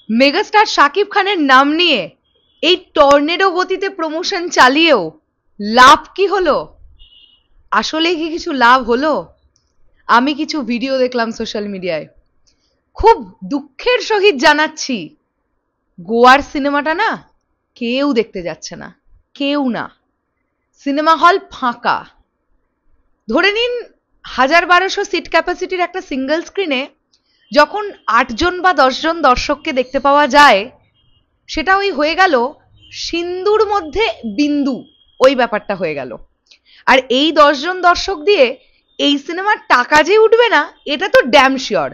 Megastar Shakib খানের নাম নিয়ে এই টর্নেডো গতিতে প্রমোশন চালিয়েও লাভ কি হলো? আসলে কি কিছু লাভ হলো? আমি কিছু ভিডিও দেখলাম সোশ্যাল মিডিয়ায়, খুব দুঃখের সহিত জানাচ্ছি, গোয়ার সিনেমাটা না কেউ দেখতে যাচ্ছে না, কেউ না। সিনেমা হল ফাঁকা। ধরে নিন ১,১২০০ সিট ক্যাপাসিটির একটা সিঙ্গেল স্ক্রিনে যখন ৮ জন বা ১০ জন দর্শককে দেখতে পাওয়া যায়, সেটা ওই হয়ে গেল সিন্দুর মধ্যে বিন্দু, ওই ব্যাপারটা হয়ে গেল। আর এই ১০ জন দর্শক দিয়ে এই সিনেমার টাকা যে উঠবে না, এটা তো ড্যাম শিওর।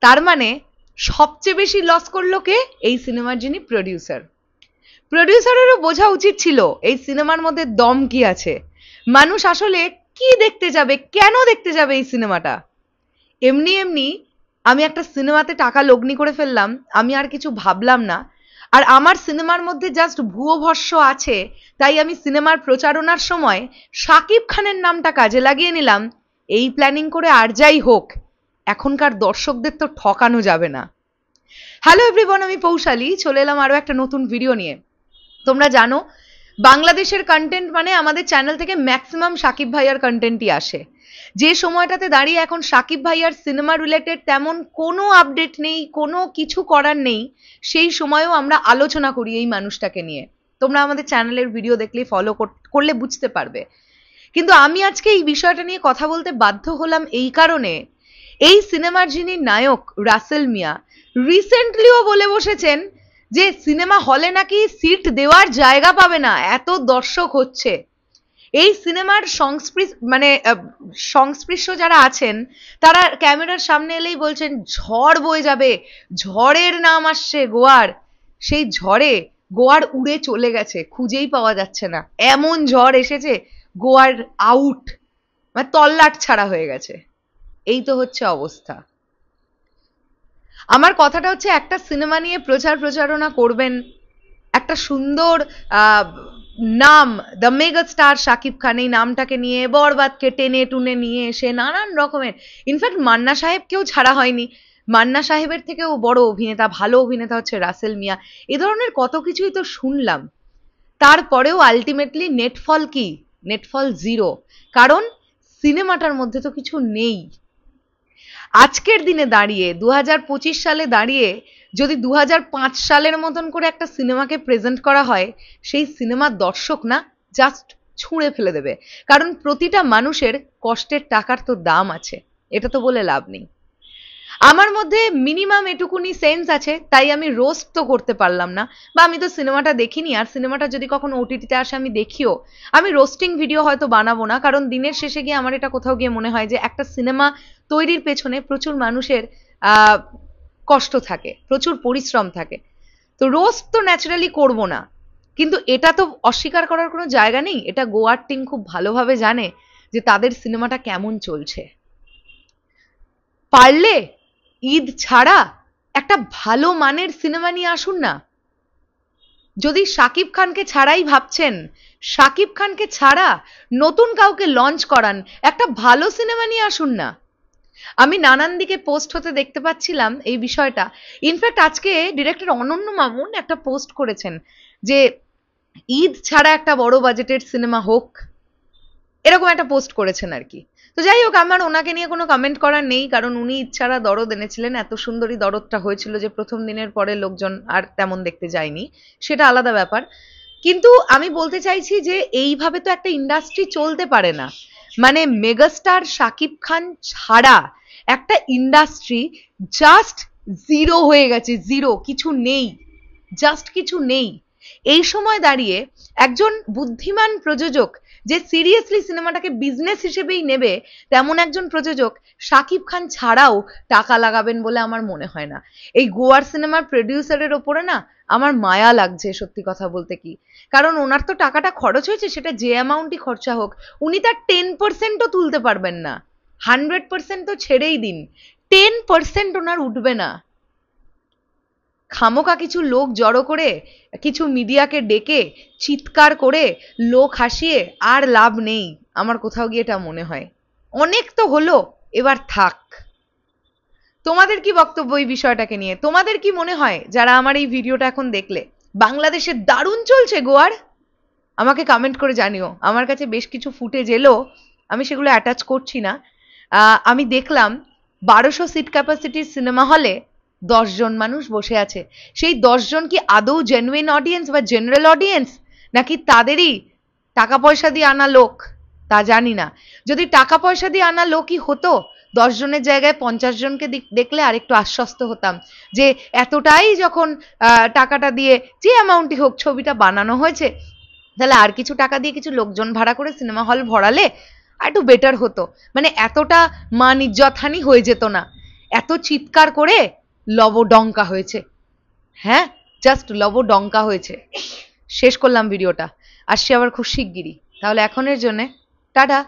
তার মানে সবচেয়ে বেশি লস করলো কে? এই সিনেমার যিনি প্রডিউসার। প্রডিউসারেরও বোঝা উচিত ছিল এই সিনেমার মধ্যে দম কি আছে, মানুষ আসলে কি দেখতে যাবে, কেন দেখতে যাবে এই সিনেমাটা। এমনি এমনি আমি একটা সিনেমাতে টাকা লগ্নি করে ফেললাম, আমি আর কিছু ভাবলাম না। আর আমার সিনেমার মধ্যে জাস্ট ভুয়ো ভস্য আছে, তাই আমি সিনেমার প্রচারণার সময় শাকিব খানের নামটা কাজে লাগিয়ে নিলাম। এই প্ল্যানিং করে আর যাই হোক, এখনকার দর্শকদের তো ঠকানো যাবে না। হ্যালো এভরিওয়ান, আমি পৌশালী, চলে এলাম আরো একটা নতুন ভিডিও নিয়ে। তোমরা জানো বাংলাদেশের কন্টেন্ট মানে আমাদের চ্যানেল থেকে ম্যাক্সিমাম শাকিব ভাইয়ার কন্টেন্টই আসে। যে সময়টাতে দাঁড়িয়ে এখন শাকিব ভাইয়ার সিনেমা রিলেটেড তেমন কোনো আপডেট নেই, কোনো কিছু করার নেই, সেই সময়ও আমরা আলোচনা করি এই মানুষটাকে নিয়ে। তোমরা আমাদের চ্যানেলের ভিডিও দেখলে ফলো করলে বুঝতে পারবে। কিন্তু আমি আজকে এই বিষয়টা নিয়ে কথা বলতে বাধ্য হলাম এই কারণে, এই সিনেমার যিনি নায়ক রাসেল মিয়া রিসেন্টলিও বলে বসেছেন যে সিনেমা হলে নাকি সিট দেওয়ার জায়গা পাবে না, এত দর্শক হচ্ছে। এই সিনেমার সংস্পৃশ্য যারা আছেন তারা ক্যামেরার সামনে এলেই বলছেন ঝড় বয়ে যাবে, ঝড়ের নাম আসছে গোয়ার। সেই ঝড়ে গোয়ার উড়ে চলে গেছে, খুঁজেই পাওয়া যাচ্ছে না, এমন ঝড় এসেছে গোয়ার আউট, মানে তল্লাট ছাড়া হয়ে গেছে। এই তো হচ্ছে অবস্থা। আমার কথাটা হচ্ছে, একটা সিনেমা নিয়ে প্রচারণা করবেন, একটা সুন্দর নাম the mega star Shakib Khan, এই নামটাকে নিয়ে বরবাদকে টেনে টুনে নিয়ে এসে নানান রকমের, ইনফ্যাক্ট মান্না সাহেবকেও ছাড়া হয়নি, মান্না সাহেবের থেকেও বড় অভিনেতা, ভালো অভিনেতা হচ্ছে রাসেল মিয়া, এ ধরনের কত কিছুই তো শুনলাম। তারপরেও আলটিমেটলি নেটফল কি? নেটফল জিরো। কারণ সিনেমাটার মধ্যে তো কিছু নেই। আজকের দিনে দাঁড়িয়ে ২০২৫ সালে দাঁড়িয়ে যদি ২০০৫ সালের মতন করে একটা সিনেমাকে প্রেজেন্ট করা হয়, সেই সিনেমার দর্শক না জাস্ট ছুঁড়ে ফেলে দেবে। কারণ প্রতিটা মানুষের কষ্টের টাকার তো দাম আছে, এটা তো বলে লাভ নেই। আমার মধ্যে মিনিমাম এটুকুনি সেন্স আছে, তাই আমি রোস্ট তো করতে পারলাম না, বা আমি তো সিনেমাটা দেখিনি, আর সিনেমাটা যদি কখনো ওটিটিতে আসে আমি দেখিও, আমি রোস্টিং ভিডিও হয়তো বানাবো না। কারণ দিনের শেষে গিয়ে আমার এটা কোথাও গিয়ে মনে হয় যে একটা সিনেমা তৈরির পেছনে প্রচুর মানুষের কষ্ট থাকে, প্রচুর পরিশ্রম থাকে। তো রোস্ট তো ন্যাচারালি করব না, কিন্তু এটা তো অস্বীকার করার কোনো জায়গা নেই, এটা গোয়ার টিম খুব ভালোভাবে জানে যে তাদের সিনেমাটা কেমন চলছে। পারলে ঈদ ছাড়া একটা ভালো মানের সিনেমা নিয়ে আসুন না। যদি শাকিব খানকে ছাড়াই ভাবছেন, শাকিব খানকে ছাড়া নতুন কাউকে লঞ্চ করান, একটা ভালো সিনেমা নিয়ে আসুন না। আমি নানান দিকে পোস্ট হতে দেখতে পাচ্ছিলাম এই বিষয়টা। ইনফ্যাক্ট আজকে ডিরেক্টর অনন্য মামুন একটা পোস্ট করেছেন যে ঈদ ছাড়া একটা বড় বাজেটের সিনেমা হোক, এরকম একটা পোস্ট করেছেন আর কি। তো যাই হোক, আমার ওনাকে নিয়ে কোনো কমেন্ট করার নেই, কারণ উনি ঈদ ছাড়া দরদ এনেছিলেন, এত সুন্দরী দরদটা হয়েছিল যে প্রথম দিনের পরে লোকজন আর তেমন দেখতে যায়নি, সেটা আলাদা ব্যাপার। কিন্তু আমি বলতে চাইছি যে এইভাবে তো একটা ইন্ডাস্ট্রি চলতে পারে না। মানে মেগাস্টার শাকিব খান ছাড়া একটা ইন্ডাস্ট্রি জাস্ট জিরো হয়ে গেছে, জিরো, কিছু নেই, জাস্ট কিছু নেই। এই সময় দাঁড়িয়ে একজন বুদ্ধিমান প্রযোজক যে সিরিয়াসলি সিনেমাটাকে বিজনেস হিসেবেই নেবে, তেমন একজন প্রযোজক শাকিব খান ছাড়াও টাকা লাগাবেন বলে আমার মনে হয় না। এই গোয়ার সিনেমার প্রডিউসারের ওপরে না আমার মায়া লাগছে, সত্যি কথা বলতে কি। কারণ ওনার তো টাকাটা খরচ হয়েছে, সেটা যে অ্যামাউন্টই খরচা হোক, উনি তার 10%ও তুলতে পারবেন না। 100% তো ছেড়েই দিন, 10% ওনার উঠবে না। খামোকা কিছু লোক জড়ো করে, কিছু মিডিয়াকে ডেকে চিৎকার করে লোক হাসিয়ে আর লাভ নেই, আমার কোথাও গিয়ে এটা মনে হয়। অনেক তো হলো, এবার থাক। তোমাদের কি বক্তব্য এই বিষয়টাকে নিয়ে? তোমাদের কি মনে হয় যারা আমার এই ভিডিওটা এখন দেখলে, বাংলাদেশে দারুণ চলছে গোয়ার? আমাকে কমেন্ট করে জানিও। আমার কাছে বেশ কিছু ফুটেজ এলো, আমি সেগুলো অ্যাটাচ করছি না। আমি দেখলাম 1200 সিট ক্যাপাসিটির সিনেমা হলে 10 জন মানুষ বসে আছে। সেই 10 জন কি আদৌ জেনুইন অডিয়েন্স বা জেনারেল অডিয়েন্স, নাকি তাদেরই টাকা পয়সা দিয়ে আনা লোক, তা জানি না। যদি টাকা পয়সা দিয়ে আনা লোকই হতো, 10 জনের জায়গায় 50 জনকে দেখলে আরেকটু আশ্বস্ত হতাম যে এতটাই যখন টাকাটা দিয়ে যে অ্যামাউন্টই হোক ছবিটা বানানো হয়েছে, তাহলে আর কিছু টাকা দিয়ে কিছু লোকজন ভাড়া করে সিনেমা হল ভরালে আর একটু বেটার হতো। মানে এতটা মান ইজ্জতহানি হয়ে যেত না। এত চিৎকার করে লবডঙ্কা হয়েছে, হ্যাঁ জাস্ট লবডঙ্কা হয়েছে। শেষ করলাম ভিডিওটা, আসছি আবার খুব শিগগিরই। তাহলে এখনের জন্যে টাটা।